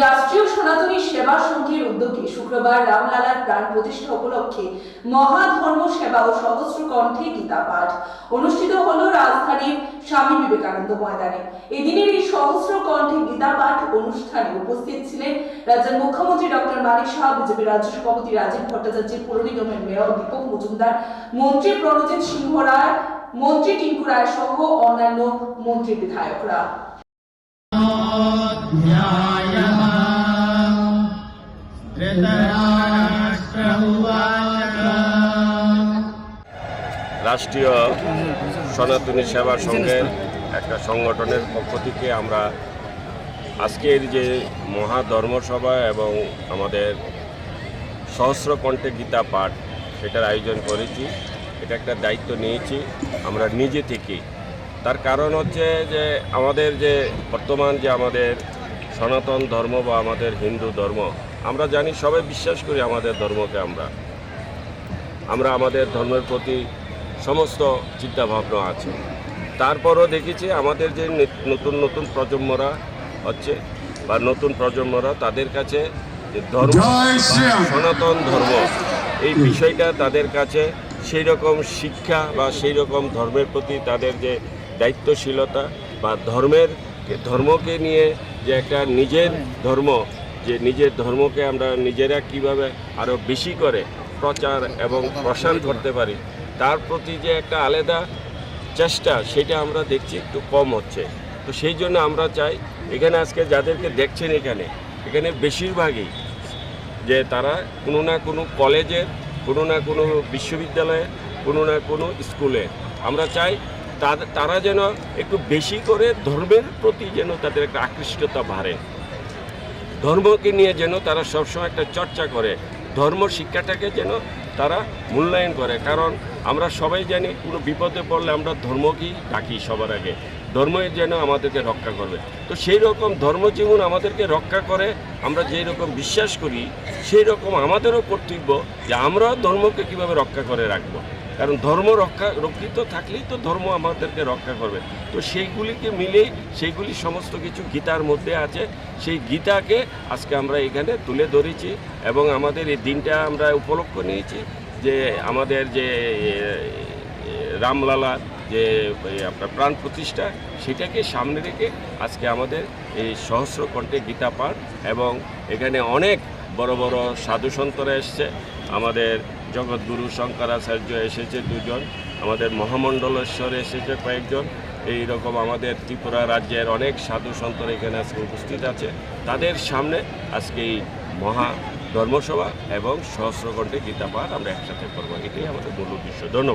রাষ্ট্রীয় সনাতনী সেবা সংঘের উদ্যোগে শুক্রবার রামলালার প্রাণ প্রতিষ্ঠা উপলক্ষে মহাধর্ম সেবা ও সহস্র কণ্ঠে গীতা পাঠ অনুষ্ঠিত হল রাজধানীর স্বামী বিবেকানন্দ ময়দানে। এদিনের এই সহস্র কণ্ঠে গীতা পাঠ অনুষ্ঠানে উপস্থিত ছিলেন রাজ্যের মুখ্যমন্ত্রী ডক্টর মানিক সাহা, বিজেপি রাজ্য সভাপতি রাজীব ভট্টাচার্য, পৌর নিগমের মেয়র দীপক মজুমদার, মন্ত্রী প্রণজিৎ সিংহ রায়, মন্ত্রী টিঙ্কু রায় সহ অন্যান্য মন্ত্রী বিধায়করা। রাষ্ট্রীয় সনাতনী সেবা সংঘের একটা সংগঠনের পক্ষ থেকে আমরা আজকের যে মহাধর্মসভা এবং আমাদের সহস্র কণ্ঠে গীতা পাঠ সেটার আয়োজন করেছি। এটা একটা দায়িত্ব নিয়েছি আমরা নিজে থেকেই। তার কারণ হচ্ছে যে আমাদের যে বর্তমান যে আমাদের সনাতন ধর্ম বা আমাদের হিন্দু ধর্ম, আমরা জানি সবাই বিশ্বাস করি আমাদের ধর্মকে। আমরা আমাদের ধর্মের প্রতি সমস্ত চিন্তাভাবনা আছে। তারপরও দেখেছি আমাদের যে নতুন নতুন প্রজন্মরা হচ্ছে বা নতুন প্রজন্মরা তাদের কাছে যে ধর্ম সনাতন ধর্ম এই বিষয়টা তাদের কাছে সেই রকম শিক্ষা বা সেই রকম ধর্মের প্রতি তাদের যে দায়িত্বশীলতা বা ধর্মকে নিয়ে যে একটা নিজের ধর্ম, যে নিজের ধর্মকে আমরা নিজেরা কিভাবে আরও বেশি করে প্রচার এবং প্রসার করতে পারি তার প্রতি যে একটা আলাদা চেষ্টা সেটা আমরা দেখছি একটু কম হচ্ছে। তো সেই জন্য আমরা চাই এখানে আজকে যাদেরকে দেখছেন এখানে বেশিরভাগই যে তারা কোনো না কোনো কলেজে, কোনো না কোনো বিশ্ববিদ্যালয়ে, কোনো না কোনো স্কুলে, আমরা চাই তারা যেন একটু বেশি করে ধর্মের প্রতি যেন তাদের একটা আকৃষ্টতা বাড়ে, ধর্মকে নিয়ে যেন তারা সবসময় একটা চর্চা করে, ধর্ম শিক্ষাটাকে যেন তারা মূল্যায়ন করে। কারণ আমরা সবাই জানি কোনো বিপদে পড়লে আমরা ধর্মকেই ডাকি সবার আগে, ধর্মই যেন আমাদেরকে রক্ষা করবে। তো সেই রকম ধর্ম যেমন আমাদেরকে রক্ষা করে, আমরা যেই রকম বিশ্বাস করি সেই রকম আমাদেরও কর্তব্য যে আমরা ধর্মকে কীভাবে রক্ষা করে রাখবো। কারণ ধর্ম রক্ষিত থাকলেই তো ধর্ম আমাদেরকে রক্ষা করবে। তো সেইগুলিকে মিলেই সেইগুলি সমস্ত কিছু গীতার মধ্যে আছে। সেই গীতাকে আজকে আমরা এখানে তুলে ধরেছি এবং আমাদের এই দিনটা আমরা উপলক্ষ নিয়েছি যে আমাদের যে রামলালার যে আপনার প্রাণ প্রতিষ্ঠা সেটাকে সামনে রেখে আজকে আমাদের এই সহস্র কণ্ঠে গীতা পাঠ। এবং এখানে অনেক বড় বড় সাধু সন্তরা এসছে, আমাদের জগৎগুরু শঙ্করাচার্য এসেছে 2 জন, আমাদের মহামণ্ডলেশ্বর এসেছে কয়েকজন, এই রকম আমাদের ত্রিপুরা রাজ্যের অনেক সাধু সন্তরা এখানে আজকে উপস্থিত আছে। তাদের সামনে আজকে এই মহা ধর্মসভা এবং সহস্র কণ্ঠে গীতা পাঠ আমরা একসাথে করবো, এটাই আমাদের মূল উদ্দেশ্য। ধন্যবাদ।